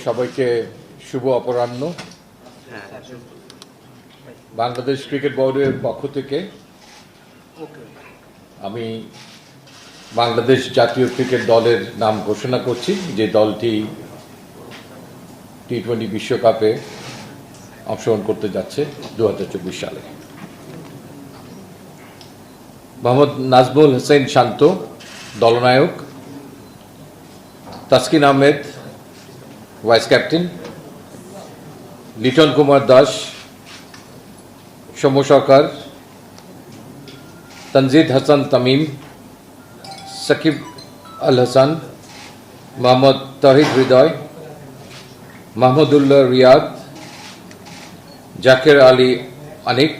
সবাইকে শুভ অপরাহ্ন। বাংলাদেশ ক্রিকেট বোর্ডের পক্ষ থেকে আমি বাংলাদেশ জাতীয় ক্রিকেট দলের নাম ঘোষণা করছি, যে দলটি টি-20 বিশ্বকাপে অংশগ্রহণ করতে যাচ্ছে 2024 সালে। মোহাম্মদ নাজমুল হোসেন শান্ত দলনায়ক, তাসকিন আহমেদ ভাইস ক্যাপ্টেন, লিটন কুমার দাস, সৌম্য সরকার, তনজিদ হাসান তামিম, সাকিব আল হাসান, মোহাম্মদ তহিদ হৃদয়, মাহমুদুল্লাহ রিয়াদ, জাকের আলী আনিক,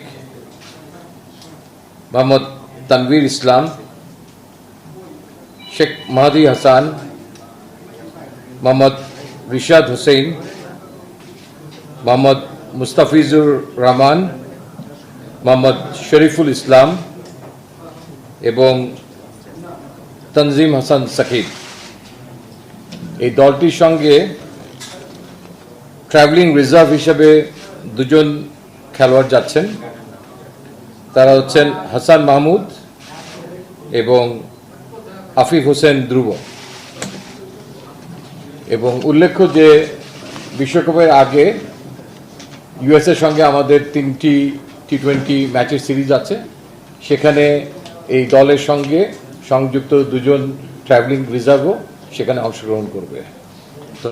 মোহাম্মদ তানভীর ইসলাম, শেখ মাহাদি হাসান, মোহাম্মদ রিশাদ হোসেন, মোহাম্মদ মুস্তাফিজুর রহমান, মোহাম্মদ শরীফুল ইসলাম এবং তনজিম হাসান সাকিব। এই দলটির সঙ্গে ট্রাভেলিং রিজার্ভ হিসেবে দুজন খেলোয়াড় যাচ্ছেন। তারা হচ্ছেন হাসান মাহমুদ এবং আফিফ হোসেন ধ্রুব। এবং উল্লেখ্য যে বিশ্বকাপের আগে ইউএসএর সঙ্গে আমাদের 3টি টি-20 ম্যাচের সিরিজ আছে, সেখানে এই দলের সঙ্গে সংযুক্ত দুজন ট্রাভেলিং রিজার্ভও সেখানে অংশগ্রহণ করবে।